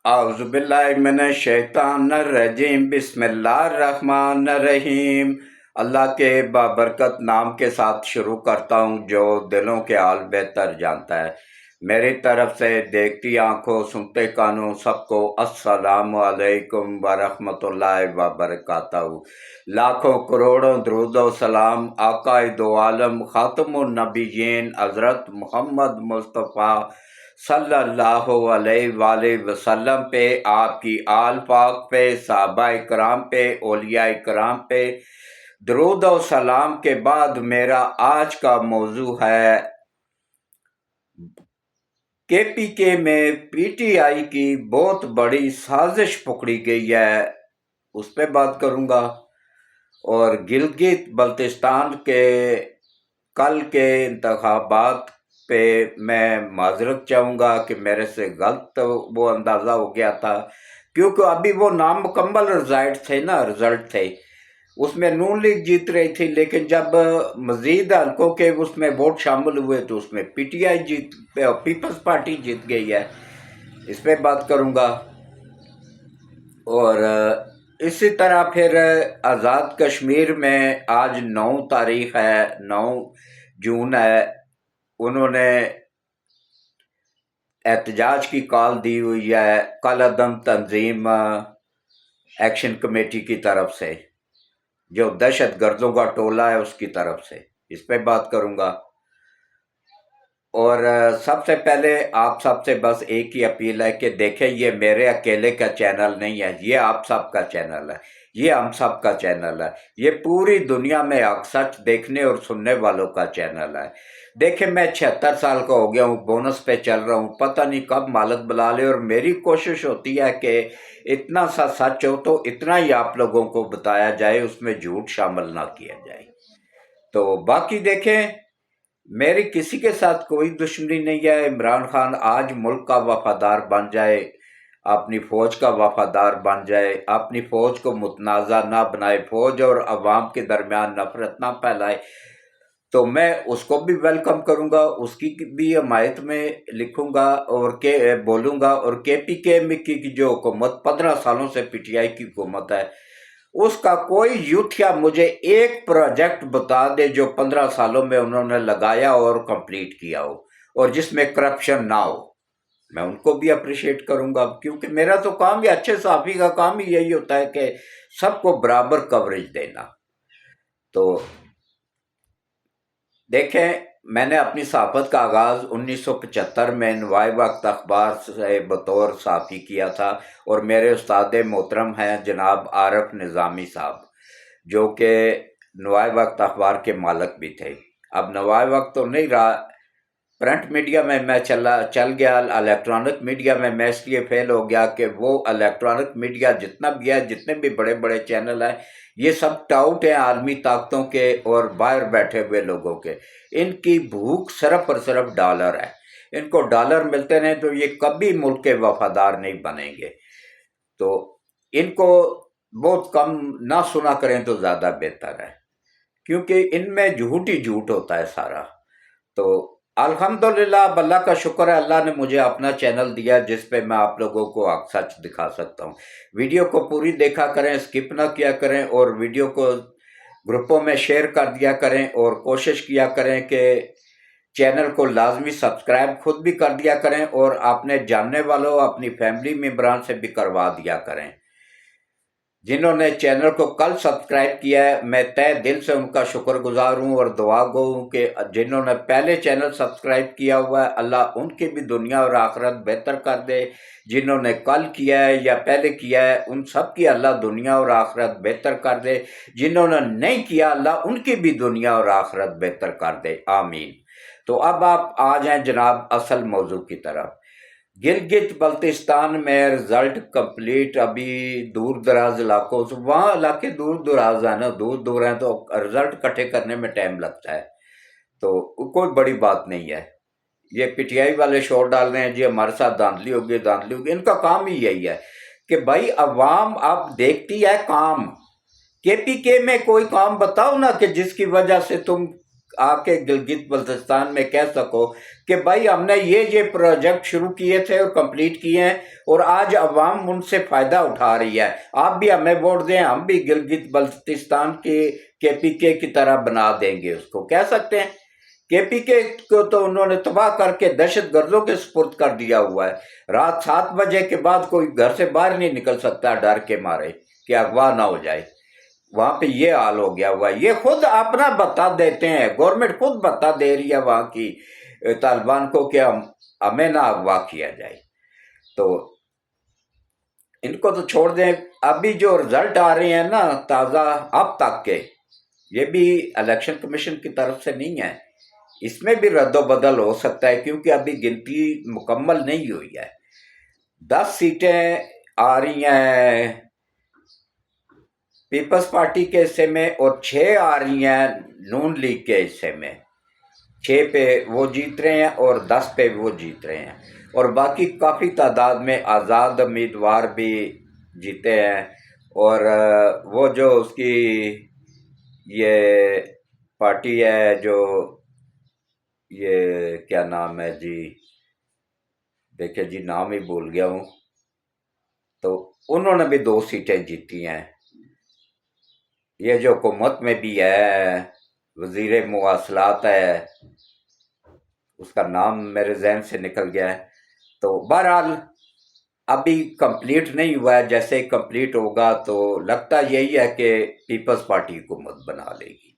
اعوذ باللہ من الشیطان الرجیم بسم اللہ الرحمن الرحیم۔ اللہ کے بابرکت نام کے ساتھ شروع کرتا ہوں جو دلوں کے حال بہتر جانتا ہے۔ میری طرف سے دیکھتی آنکھوں سنتے کانوں سب کو السلام علیکم ورحمۃ اللہ وبرکاتہ۔ لاکھوں کروڑوں درود و سلام آقا دو عالم خاتم النبیین حضرت محمد مصطفیٰ صلی اللہ علیہ وآلہ وسلم پہ، آپ کی آل پاک پہ، صحابہ کرام پہ، اولیاء کرام پہ درود و سلام کے بعد میرا آج کا موضوع ہے کے پی کے میں پی ٹی آئی کی بہت بڑی سازش پکڑی گئی ہے، اس پہ بات کروں گا۔ اور گلگت بلتستان کے کل کے انتخابات پہ میں معذرت چاہوں گا کہ میرے سے غلط وہ اندازہ ہو گیا تھا، کیونکہ ابھی وہ نامکمل رزلٹ تھے، اس میں نون لیگ جیت رہی تھی، لیکن جب مزید حلقوں کے اس میں ووٹ شامل ہوئے تو اس میں پی ٹی آئی پیپلز پارٹی جیت گئی ہے، اس پہ بات کروں گا۔ اور اسی طرح پھر آزاد کشمیر میں آج 9 تاریخ ہے، 9 جون ہے، انہوں نے احتجاج کی کال دی ہوئی ہے کل عدم تنظیم ایکشن کمیٹی کی طرف سے، جو دہشت گردوں کا ٹولہ ہے اس کی طرف سے، اس پہ بات کروں گا۔ اور سب سے پہلے آپ سب سے بس ایک ہی اپیل ہے کہ دیکھیں یہ میرے اکیلے کا چینل نہیں ہے، یہ آپ سب کا چینل ہے، یہ ہم سب کا چینل ہے، یہ پوری دنیا میں حق سچ دیکھنے اور سننے والوں کا چینل ہے۔ دیکھیں میں 76 سال کا ہو گیا ہوں، بونس پہ چل رہا ہوں، پتہ نہیں کب مالک بلا لے، اور میری کوشش ہوتی ہے کہ اتنا سا سچ ہو تو اتنا ہی آپ لوگوں کو بتایا جائے، اس میں جھوٹ شامل نہ کیا جائے۔ تو باقی دیکھیں میری کسی کے ساتھ کوئی دشمنی نہیں ہے، عمران خان آج ملک کا وفادار بن جائے، اپنی فوج کا وفادار بن جائے، اپنی فوج کو متنازع نہ بنائے، فوج اور عوام کے درمیان نفرت نہ پھیلائے، تو میں اس کو بھی ویلکم کروں گا، اس کی بھی حمایت میں لکھوں گا اور بولوں گا۔ اور کے پی کے کی جو حکومت 15 سالوں سے پی ٹی آئی کی حکومت ہے، اس کا کوئی یوتھیا مجھے ایک پروجیکٹ بتا دے جو 15 سالوں میں انہوں نے لگایا اور کمپلیٹ کیا ہو، اور جس میں کرپشن نہ ہو، میں ان کو بھی اپریشیٹ کروں گا، کیونکہ میرا تو کام ہی، اچھے صحافی کا کام ہی یہی ہوتا ہے کہ سب کو برابر کوریج دینا۔ تو دیکھیں میں نے اپنی صحافت کا آغاز 1975 میں نوائے وقت اخبار سے بطور صحافی کیا تھا، اور میرے استاد محترم ہیں جناب عارف نظامی صاحب، جو کہ نوائے وقت اخبار کے مالک بھی تھے۔ اب نوائے وقت تو نہیں رہا، پرنٹ میڈیا میں چل گیا، الیکٹرانک میڈیا میں اس لیے فیل ہو گیا کہ وہ الیکٹرانک میڈیا جتنا بھی ہے، جتنے بھی بڑے بڑے چینل ہیں، یہ سب ٹاؤٹ ہیں عالمی طاقتوں کے اور باہر بیٹھے ہوئے لوگوں کے، ان کی بھوک صرف اور صرف ڈالر ہے، ان کو ڈالر ملتے رہیں تو یہ کبھی ملک کے وفادار نہیں بنیں گے، تو ان کو بہت کم نہ سنا کریں تو زیادہ بہتر ہے، کیونکہ ان میں جھوٹ ہی جھوٹ ہوتا ہے سارا۔ تو الحمدللہ اب اللہ کا شکر ہے، اللہ نے مجھے اپنا چینل دیا جس پہ میں آپ لوگوں کو حق سچ دکھا سکتا ہوں۔ ویڈیو کو پوری دیکھا کریں، سکپ نہ کیا کریں، اور ویڈیو کو گروپوں میں شیئر کر دیا کریں، اور کوشش کیا کریں کہ چینل کو لازمی سبسکرائب خود بھی کر دیا کریں، اور اپنے جاننے والوں، اپنی فیملی ممبران سے بھی کروا دیا کریں۔ جنہوں نے چینل کو کل سبسکرائب کیا ہے، میں تہ دل سے ان کا شکر گزار ہوں اور دعا گو ہوں کہ جنہوں نے پہلے چینل سبسکرائب کیا ہوا ہے، اللہ ان کی بھی دنیا اور آخرت بہتر کر دے۔ جنہوں نے کل کیا ہے یا پہلے کیا ہے، ان سب کی اللہ دنیا اور آخرت بہتر کر دے۔ جنہوں نے نہیں کیا، اللہ ان کی بھی دنیا اور آخرت بہتر کر دے، آمین۔ تو اب آپ آ جائیں جناب اصل موضوع کی طرف۔ گلگت بلتستان میں رزلٹ کمپلیٹ، ابھی دور دراز علاقوں سے، وہاں علاقے دور دراز ہیں نا، دور دور ہیں، تو رزلٹ اکٹھے کرنے میں ٹائم لگتا ہے، تو کوئی بڑی بات نہیں ہے۔ یہ پی ٹی آئی والے شور ڈال رہے ہیں جی ہمارے ساتھ دھاندلی ہوگی، ان کا کام ہی یہی ہے کہ بھائی عوام اب دیکھتی ہے کام۔ کے پی کے میں کوئی کام بتاؤ نا کہ جس کی وجہ سے تم آ کے گلگت بلتستان میں کہہ سکو کہ بھائی ہم نے یہ پروجیکٹ شروع کیے تھے اور کمپلیٹ کیے ہیں اور آج عوام ان سے فائدہ اٹھا رہی ہے، آپ بھی ہمیں ووٹ دیں، ہم بھی گلگت بلتستان کے پی کے کی طرح بنا دیں گے، اس کو کہہ سکتے ہیں۔ کے پی کے کو تو انہوں نے تباہ کر کے دہشت گردوں کے سپرد کر دیا ہوا ہے، رات 7 بجے کے بعد کوئی گھر سے باہر نہیں نکل سکتا ڈر کے مارے کہ اغوا نہ ہو جائے، وہاں پہ یہ حال ہو گیا ہوا ہے۔ یہ خود اپنا بتا دیتے ہیں، گورنمنٹ خود بتا دے رہی ہے وہاں کی طالبان کو کہ ہمیں نہ اغوا کیا جائے، تو ان کو تو چھوڑ دیں۔ ابھی جو رزلٹ آ رہے ہیں نا تازہ اب تک کے، یہ بھی الیکشن کمیشن کی طرف سے نہیں ہے، اس میں بھی رد و بدل ہو سکتا ہے کیونکہ ابھی گنتی مکمل نہیں ہوئی ہے۔ 10 سیٹیں آ رہی ہیں پیپلز پارٹی کے حصے میں اور 6 آ رہی ہیں نون لیگ کے حصے میں، 6 پہ وہ جیت رہے ہیں اور 10 پہ وہ جیت رہے ہیں، اور باقی کافی تعداد میں آزاد امیدوار بھی جیتے ہیں، اور وہ جو اس کی یہ پارٹی ہے جو یہ کیا نام ہے جی، دیکھیں جی نام ہی بھول گیا ہوں، تو انہوں نے بھی 2 سیٹیں جیتی ہیں۔ یہ جو حکومت میں بھی ہے وزیر مواصلات ہے، اس کا نام میرے ذہن سے نکل گیا ہے، تو بہرحال ابھی کمپلیٹ نہیں ہوا ہے، جیسے کمپلیٹ ہوگا تو لگتا یہی ہے کہ پیپلز پارٹی حکومت بنا لے گی،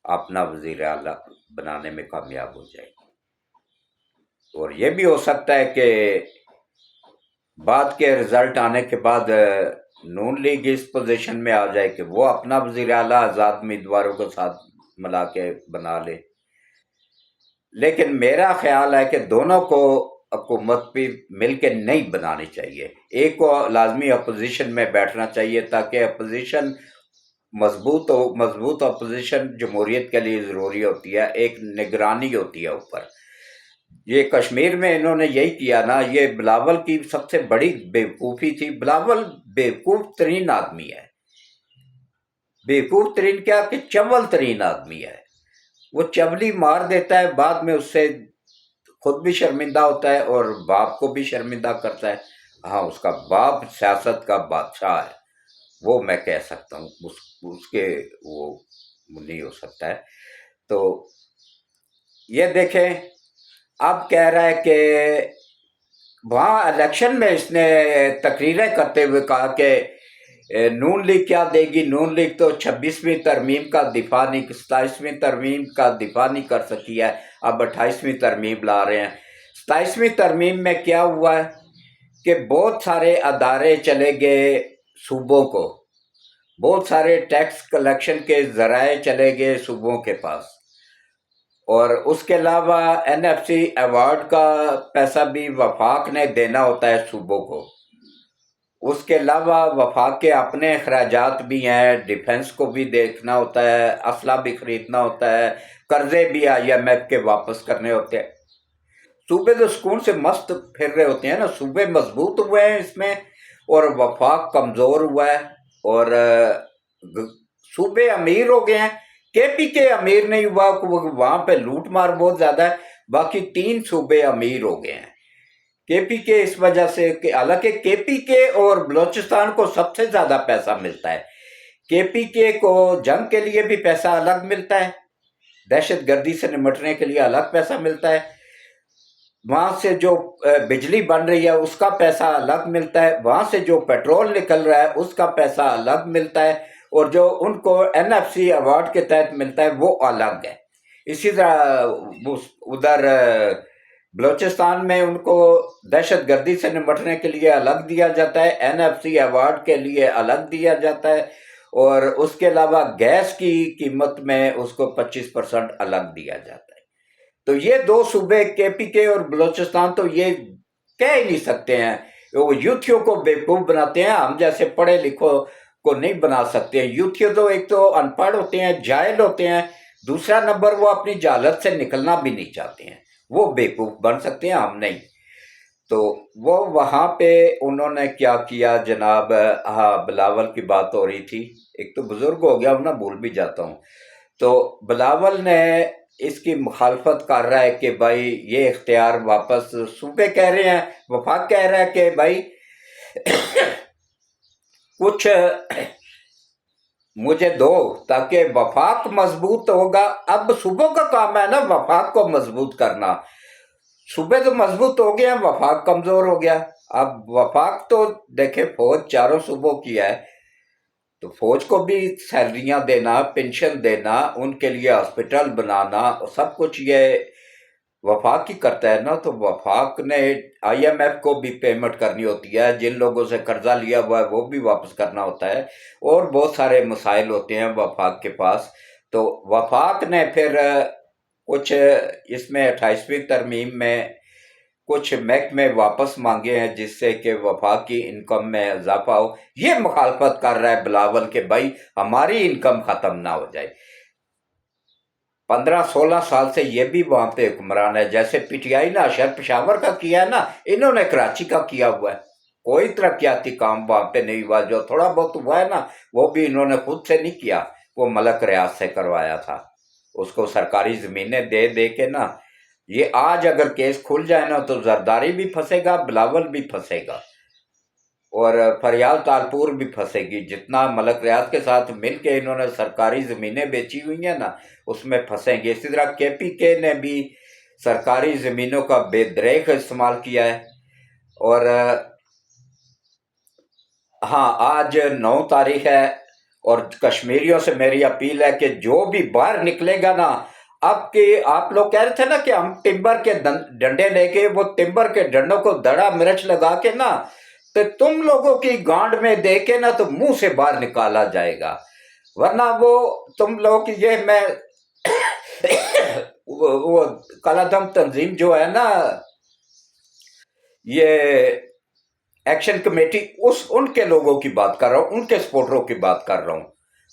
اپنا وزیر اعلیٰ بنانے میں کامیاب ہو جائے گی، اور یہ بھی ہو سکتا ہے کہ بعد کے رزلٹ آنے کے بعد نون لیگ اس پوزیشن میں آ جائے کہ وہ اپنا وزیر اعلیٰ آزاد امیدواروں کے ساتھ ملا کے بنا لے، لیکن میرا خیال ہے کہ دونوں کو حکومت بھی مل کے نہیں بنانی چاہیے، ایک کو لازمی اپوزیشن میں بیٹھنا چاہیے تاکہ اپوزیشن مضبوط ہو۔ مضبوط اپوزیشن جمہوریت کے لیے ضروری ہوتی ہے، ایک نگرانی ہوتی ہے اوپر۔ یہ کشمیر میں انہوں نے یہی کیا نا، یہ بلاول کی سب سے بڑی بیوقوفی تھی، بلاول بیوقوف ترین آدمی ہے، بیوقوف ترین کیا کہ چول ترین آدمی ہے، وہ چولی مار دیتا ہے، بعد میں اس سے خود بھی شرمندہ ہوتا ہے اور باپ کو بھی شرمندہ کرتا ہے۔ ہاں، اس کا باپ سیاست کا بادشاہ ہے، وہ میں کہہ سکتا ہوں، اس کے وہ نہیں ہو سکتا ہے۔ تو یہ دیکھیں اب کہہ رہا ہے کہ وہاں الیکشن میں اس نے تقریریں کرتے ہوئے کہا کہ نون لیگ کیا دے گی، نون لیگ تو 26ویں ترمیم کا دفاع نہیں، 27ویں ترمیم کا دفاع نہیں کر سکی ہے، اب 28ویں ترمیم لا رہے ہیں۔ 27ویں ترمیم میں کیا ہوا ہے کہ بہت سارے ادارے چلے گئے صوبوں کو، بہت سارے ٹیکس کلیکشن کے ذرائع چلے گئے صوبوں کے پاس، اور اس کے علاوہ این ایف سی ایوارڈ کا پیسہ بھی وفاق نے دینا ہوتا ہے صوبوں کو، اس کے علاوہ وفاق کے اپنے اخراجات بھی ہیں، ڈیفنس کو بھی دیکھنا ہوتا ہے، اسلحہ بھی خریدنا ہوتا ہے، قرضے بھی IMF کے واپس کرنے ہوتے ہیں۔ صوبے تو سکون سے مست پھر رہے ہوتے ہیں نا، صوبے مضبوط ہوئے ہیں اس میں، اور وفاق کمزور ہوا ہے، اور صوبے امیر ہو گئے ہیں۔ کے پی کے امیر نہیں ہوا، وہاں پہ لوٹ مار بہت زیادہ ہے، باقی 3 صوبے امیر ہو گئے ہیں کے پی کے اس وجہ سے کہ حالانکہ کے پی کے اور بلوچستان کو سب سے زیادہ پیسہ ملتا ہے، کے پی کے کو جنگ کے لیے بھی پیسہ الگ ملتا ہے، دہشت گردی سے نمٹنے کے لیے الگ پیسہ ملتا ہے، وہاں سے جو بجلی بن رہی ہے اس کا پیسہ الگ ملتا ہے، وہاں سے جو پیٹرول نکل رہا ہے اس کا پیسہ الگ ملتا ہے، اور جو ان کو این ایف سی ایوارڈ کے تحت ملتا ہے وہ الگ ہے۔ اسی طرح ادھر بلوچستان میں ان کو دہشت گردی سے نمٹنے کے لیے الگ دیا جاتا ہے، این ایف سی ایوارڈ کے لیے الگ دیا جاتا ہے، اور اس کے علاوہ گیس کی قیمت میں اس کو 25% الگ دیا جاتا ہے۔ تو یہ 2 صوبے کے پی کے اور بلوچستان تو یہ کہہ ہی نہیں سکتے ہیں، وہ یوتھیوں کو بیوقوف بناتے ہیں، ہم جیسے پڑھے لکھوں کو نہیں بنا سکتے ہیں۔ یوتھیوں تو ایک تو ان پڑھ ہوتے ہیں، جاہل ہوتے ہیں، دوسرا نمبر وہ اپنی جہالت سے نکلنا بھی نہیں چاہتے ہیں، وہ بیوقوف بن سکتے ہیں، ہم نہیں۔ تو وہ وہاں پہ انہوں نے کیا کیا جناب، ہاں بلاول کی بات ہو رہی تھی، ایک تو بزرگ ہو گیا ہوں نا، بھول بھی جاتا ہوں، تو بلاول نے اس کی مخالفت کر رہا ہے کہ بھائی یہ اختیار واپس صوبے کہہ رہے ہیں، وفاق کہہ رہا ہے کہ بھائی کچھ مجھے دو تاکہ وفاق مضبوط ہوگا۔ اب صوبوں کا کام ہے نا وفاق کو مضبوط کرنا، صوبے تو مضبوط ہو گئے ہیں، وفاق کمزور ہو گیا۔ اب وفاق تو دیکھیں فوج چاروں صوبوں کی ہے، تو فوج کو بھی سیلریاں دینا، پینشن دینا، ان کے لیے ہاسپٹل بنانا، سب کچھ یہ وفاق ہی کرتا ہے نا۔ تو وفاق نے آئی ایم ایف کو بھی پیمنٹ کرنی ہوتی ہے، جن لوگوں سے قرضہ لیا ہوا ہے وہ بھی واپس کرنا ہوتا ہے، اور بہت سارے مسائل ہوتے ہیں وفاق کے پاس۔ تو وفاق نے پھر کچھ اس میں 28ویں ترمیم میں کچھ محکمے واپس مانگے ہیں، جس سے کہ وفاق کی انکم میں اضافہ ہو۔ یہ مخالفت کر رہا ہے بلاول کہ بھائی ہماری انکم ختم نہ ہو جائے۔ 15-16 سال سے یہ بھی وہاں پہ حکمران ہے، جیسے پی ٹی آئی نے اشر پشاور کا کیا ہے نا، انہوں نے کراچی کا کیا ہوا ہے۔ کوئی ترقیاتی کام وہاں پہ نہیں ہوا، جو تھوڑا بہت ہوا ہے نا وہ بھی انہوں نے خود سے نہیں کیا، وہ ملک ریاض سے کروایا تھا، اس کو سرکاری زمینیں دے دے کے نا۔ یہ آج اگر کیس کھل جائے نا تو زرداری بھی پھنسے گا، بلاول بھی پھنسے گا، اور فریال تالپور بھی پھنسے گی۔ جتنا ملک ریاض کے ساتھ مل کے انہوں نے سرکاری زمینیں بیچی ہوئی ہیں نا اس میں پھنسیں گے۔ اسی طرح کے پی کے نے بھی سرکاری زمینوں کا بے دریغ استعمال کیا ہے۔ اور ہاں آج 9 تاریخ ہے، اور کشمیریوں سے میری اپیل ہے کہ جو بھی باہر نکلے گا نا، اب کہ آپ لوگ کہہ رہے تھے نا کہ ہم ٹمبر کے ڈنڈے لے کے، وہ ٹمبر کے ڈنڈوں کو دڑا مرچ لگا کے نا، تو تم لوگوں کی گانڈ میں دے کے نا تو منہ سے باہر نکالا جائے گا، ورنہ وہ تم لوگ یہ میں وہ کالعدم تنظیم جو ہے نا، یہ ایکشن کمیٹی، ان کے لوگوں کی بات کر رہا ہوں، ان کے سپورٹروں کی بات کر رہا ہوں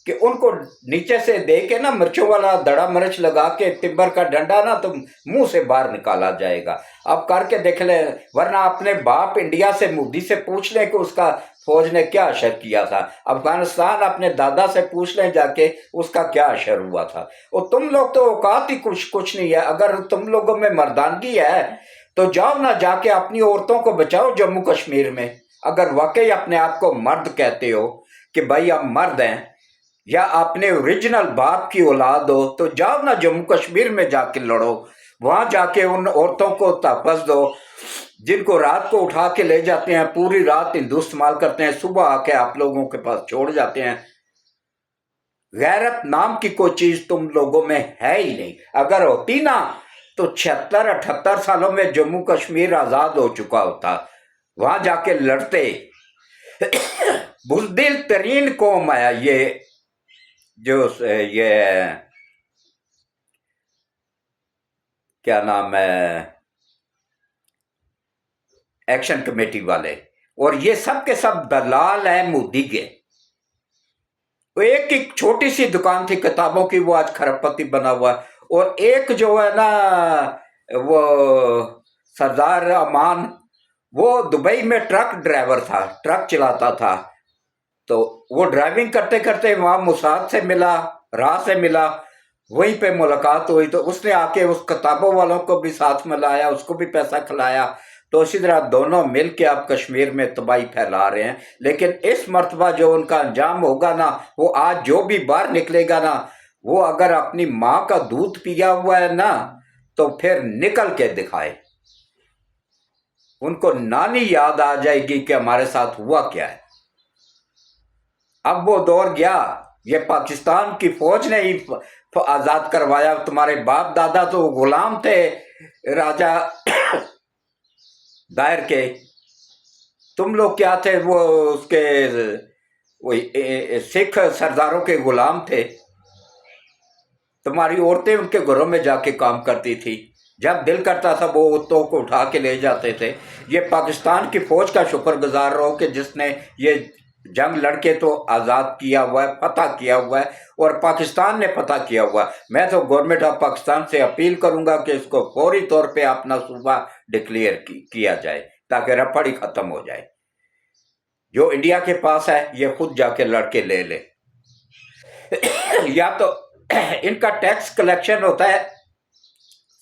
کہ ان کو نیچے سے دے کے نا مرچوں والا دڑا مرچ لگا کے ٹمبر کا ڈنڈا نا تو منہ سے باہر نکالا جائے گا۔ اب کر کے دیکھ لیں، ورنہ اپنے باپ انڈیا سے مودی سے پوچھ لیں کہ اس کا فوج نے کیا اشر کیا تھا، افغانستان اپنے دادا سے پوچھ لیں جا کے اس کا کیا اشر ہوا تھا۔ اور تم لوگ تو اوقات ہی کچھ نہیں ہے، اگر تم لوگوں میں مردانگی ہے تو جاؤ نہ جا کے اپنی عورتوں کو بچاؤ جموں کشمیر میں۔ اگر واقعی اپنے آپ کو مرد کہتے ہو کہ بھائی ہم مرد ہیں، یا اپنے اوریجنل باپ کی اولاد ہو، تو جاؤ نہ جموں کشمیر میں جا کے لڑو، وہاں جا کے ان عورتوں کو تحفظ دو جن کو رات کو اٹھا کے لے جاتے ہیں، پوری رات ہندو استعمال کرتے ہیں، صبح آ کے آپ لوگوں کے پاس چھوڑ جاتے ہیں۔ غیرت نام کی کوئی چیز تم لوگوں میں ہے ہی نہیں۔ اگر ہوتی نا تو 76-78 سالوں میں جموں کشمیر آزاد ہو چکا ہوتا، وہاں جا کے لڑتے۔ بزدل ترین قوم ہے یہ، جو یہ کیا نام ہے ایکشن کمیٹی والے، اور یہ سب کے سب دلال ہیں مودی کے۔ ایک چھوٹی سی دکان تھی کتابوں کی، وہ آج کھرب پتی بنا ہوا ہے، اور ایک جو ہے نا وہ سردار امان، وہ دبئی میں ٹرک ڈرائیور تھا، ٹرک چلاتا تھا، تو وہ ڈرائیونگ کرتے کرتے وہاں موساد سے ملا، راہ سے ملا، وہیں پہ ملاقات ہوئی، تو اس نے آ کے اس کتابوں والوں کو بھی ساتھ میں لایا، اس کو بھی پیسہ کھلایا، تو اسی طرح دونوں مل کے آپ کشمیر میں تباہی پھیلا رہے ہیں۔ لیکن اس مرتبہ جو ان کا انجام ہوگا نا، وہ آج جو بھی باہر نکلے گا نا، وہ اگر اپنی ماں کا دودھ پیا ہوا ہے نا تو پھر نکل کے دکھائے، ان کو نانی یاد آ جائے گی کہ ہمارے ساتھ ہوا کیا ہے۔ اب وہ دور گیا، یہ پاکستان کی فوج نے ہی آزاد کروایا، تمہارے باپ دادا تو غلام تھے راجہ دائر کے، تم لوگ کیا تھے، وہ اس کے سکھ سرداروں کے غلام تھے، تمہاری عورتیں ان کے گھروں میں جا کے کام کرتی تھی، جب دل کرتا تھا وہ عورتوں کو اٹھا کے لے جاتے تھے۔ یہ پاکستان کی فوج کا شکر گزار رہو کہ جس نے یہ جنگ لڑ کے تو آزاد کیا ہوا ہے، فتح کیا ہوا ہے، اور پاکستان نے فتح کیا ہوا ہے۔ میں تو گورنمنٹ آف پاکستان سے اپیل کروں گا کہ اس کو فوری طور پہ اپنا صوبہ ڈکلیئر کیا جائے تاکہ رپڑ ہی ختم ہو جائے۔ جو انڈیا کے پاس ہے یہ خود جا کے لڑ کے لے لے۔ یا تو ان کا ٹیکس کلیکشن ہوتا ہے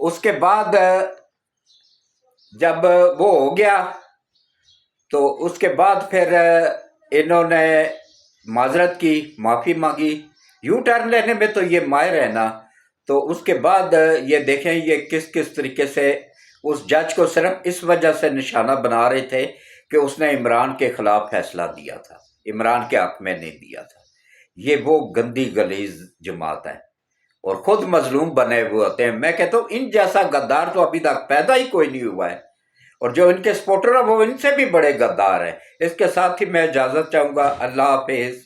اس کے بعد جب وہ ہو گیا تو اس کے بعد پھر انہوں نے معذرت کی، معافی مانگی، یو ٹرن لینے میں تو یہ ماہر ہے نا۔ تو اس کے بعد یہ دیکھیں یہ کس طریقے سے اس جج کو صرف اس وجہ سے نشانہ بنا رہے تھے کہ اس نے عمران کے خلاف فیصلہ دیا تھا، عمران کے حق میں نہیں دیا تھا۔ یہ وہ گندی غلیظ جماعت ہے اور خود مظلوم بنے ہوئے ہوتے ہیں۔ میں کہتا ہوں ان جیسا غدار تو ابھی تک پیدا ہی کوئی نہیں ہوا ہے، اور جو ان کے سپورٹر ہیں وہ ان سے بھی بڑے غدار ہیں۔ اس کے ساتھ ہی میں اجازت چاہوں گا، اللہ حافظ۔